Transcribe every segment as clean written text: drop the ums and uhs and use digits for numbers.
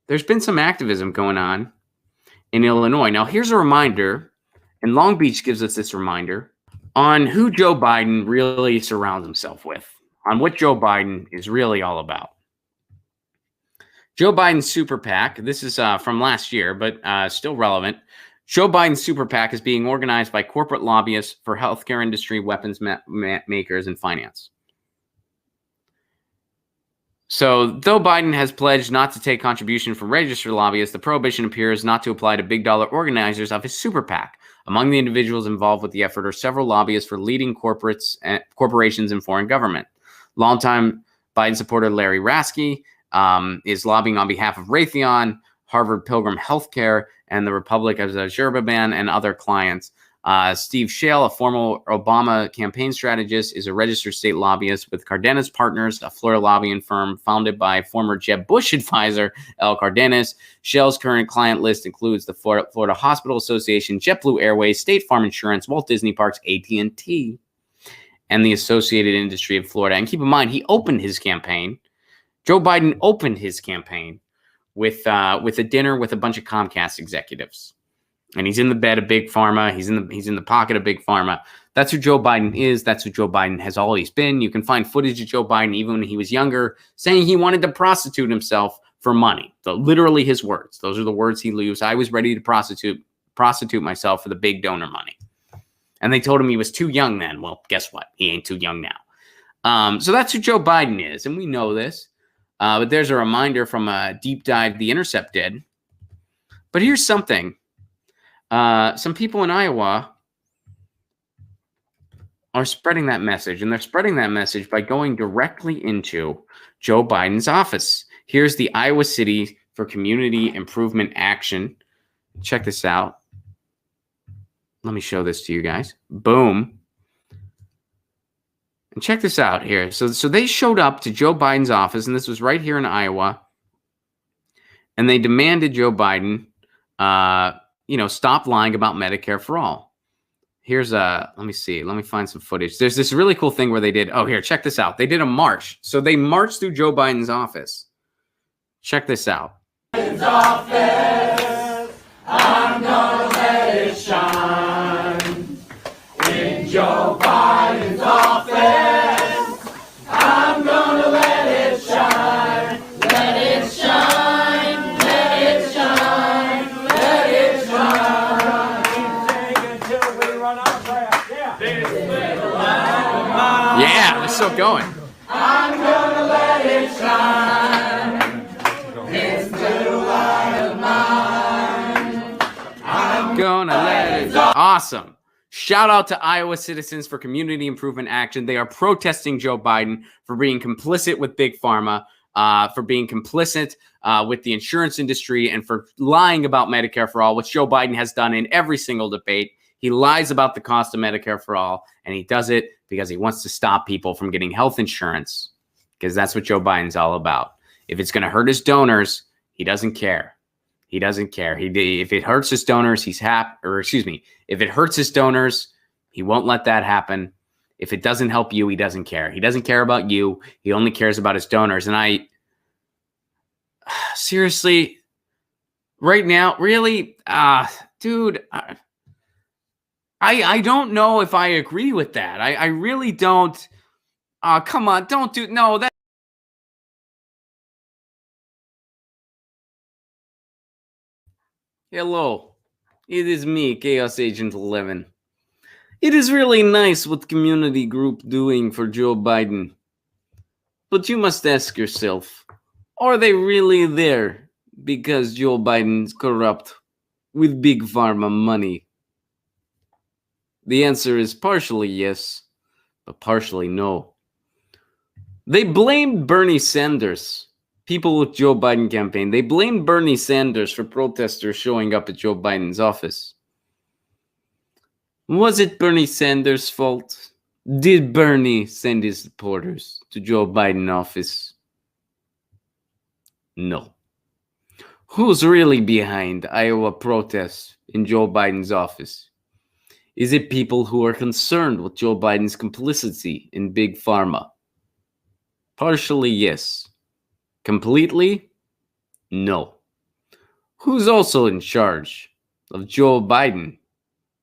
there's been some activism going on in Illinois. Now, here's a reminder, and Long Beach gives us this reminder on who Joe Biden really surrounds himself with, on what Joe Biden is really all about. Joe Biden's super PAC, this is from last year, but still relevant. Joe Biden's super PAC is being organized by corporate lobbyists for healthcare industry, weapons makers, and finance. So, though Biden has pledged not to take contribution from registered lobbyists, the prohibition appears not to apply to big dollar organizers of his super PAC. Among the individuals involved with the effort are several lobbyists for leading corporations and foreign government. Longtime Biden supporter Larry Raske is lobbying on behalf of Raytheon, Harvard Pilgrim Healthcare, and the Republic of Azerbaijan and other clients. Steve Shale, a former Obama campaign strategist, is a registered state lobbyist with Cardenas Partners, a Florida lobbying firm founded by former Jeb Bush advisor Al Cardenas. Shale's current client list includes the Florida Hospital Association, JetBlue Airways, State Farm Insurance, Walt Disney Parks, AT&T, and the Associated Industry of Florida. And keep in mind, he opened his campaign. Joe Biden opened his campaign with a dinner with a bunch of Comcast executives. And he's in the bed of Big Pharma. He's in the pocket of Big Pharma. That's who Joe Biden is. That's who Joe Biden has always been. You can find footage of Joe Biden even when he was younger saying he wanted to prostitute himself for money. Literally his words. Those are the words he used. I was ready to prostitute myself for the big donor money. And they told him he was too young then. Well, guess what? He ain't too young now. So that's who Joe Biden is. And we know this. But there's a reminder from a deep dive The Intercept did. But here's something. Some people in Iowa are spreading that message, and they're spreading that message by going directly into Joe Biden's office. Here's the Iowa City for Community Improvement Action. Check this out. Let me show this to you guys. Boom. And check this out here. So they showed up to Joe Biden's office, and this was right here in Iowa, and they demanded Joe Biden stop lying about Medicare for all. Here's let me see. Let me find some footage. There's this really cool thing where they did, here, check this out. They did a march. So they marched through Joe Biden's office. Check this out. Biden's office, I'm gonna let it shine. In Joe Biden's office, I'm gonna let it shine. Let it shine, let it shine. Yeah, we're still going. I'm gonna let it shine. It's the light of mine. I'm gonna let it shine. Awesome. Shout out to Iowa Citizens for Community Improvement Action. They are protesting Joe Biden for being complicit with Big Pharma, for being complicit with the insurance industry, and for lying about Medicare for all, which Joe Biden has done in every single debate. He lies about the cost of Medicare for all, and he does it because he wants to stop people from getting health insurance, because that's what Joe Biden's all about. If it's going to hurt his donors, he doesn't care. He doesn't care. If it hurts his donors, he's happy. Or excuse me, if it hurts his donors, he won't let that happen. If it doesn't help you, he doesn't care. He doesn't care about you. He only cares about his donors. And seriously, right now, really, dude, I don't know if I agree with that. I really don't. Come on, don't do that. Hello, it is me, Chaos Agent 11. It is really nice what community group doing for Joe Biden. But you must ask yourself, are they really there because Joe Biden's corrupt with Big Pharma money? The answer is partially yes, but partially no. They blamed Bernie Sanders, people with Joe Biden campaign. They blamed Bernie Sanders for protesters showing up at Joe Biden's office. Was it Bernie Sanders' fault? Did Bernie send his supporters to Joe Biden's office? No. Who's really behind Iowa protests in Joe Biden's office? Is it people who are concerned with Joe Biden's complicity in Big Pharma? Partially, yes. Completely? No. Who's also in charge of Joe Biden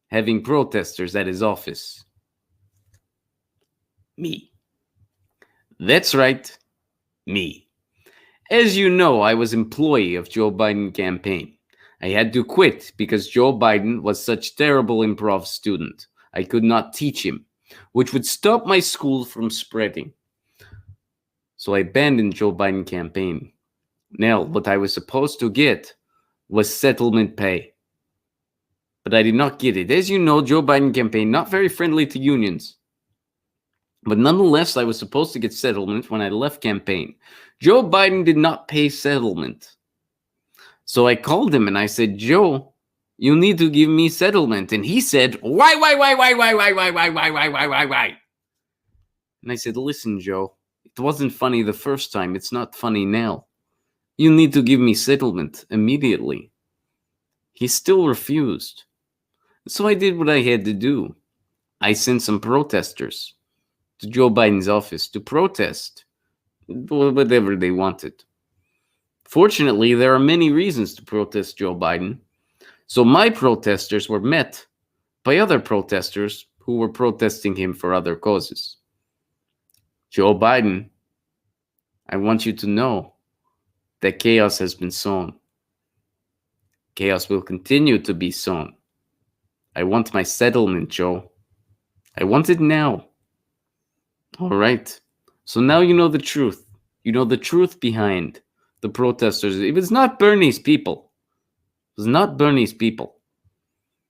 having protesters at his office? Me. That's right, me. As you know, I was employee of Joe Biden campaign. I had to quit because Joe Biden was such terrible improv student. I could not teach him, which would stop my school from spreading. So I abandoned Joe Biden campaign. Now, what I was supposed to get was settlement pay. But I did not get it. As you know, Joe Biden campaign not very friendly to unions. But nonetheless, I was supposed to get settlement when I left campaign. Joe Biden did not pay settlement. So I called him and I said, Joe, you need to give me settlement. And he said, why? And I said, listen, Joe, it wasn't funny the first time. It's not funny now. You need to give me settlement immediately. He still refused. So I did what I had to do. I sent some protesters to Joe Biden's office to protest whatever they wanted. Fortunately, there are many reasons to protest Joe Biden. So my protesters were met by other protesters who were protesting him for other causes. Joe Biden, I want you to know that chaos has been sown. Chaos will continue to be sown. I want my settlement, Joe. I want it now. All right. So now you know the truth. You know the truth behind the protesters. It was not Bernie's people. It was not Bernie's people.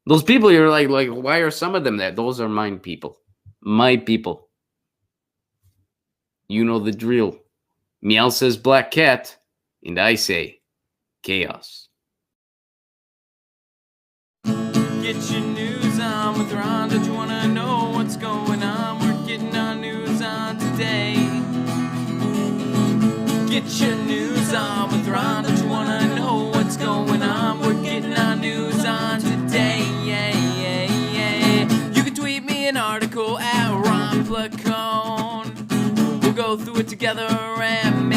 Those people, you're like, why are some of them there? Those are mine people. My people. You know the drill. Meow says black cat, and I say chaos. Get your news on with Ron. Don't you want to know what's going on? We're getting our news on today. Get your news on with Ron. Don't you want to know what's going on? We're getting our news on today. You can tweet me an article at Ron Placone. We'll go through it together and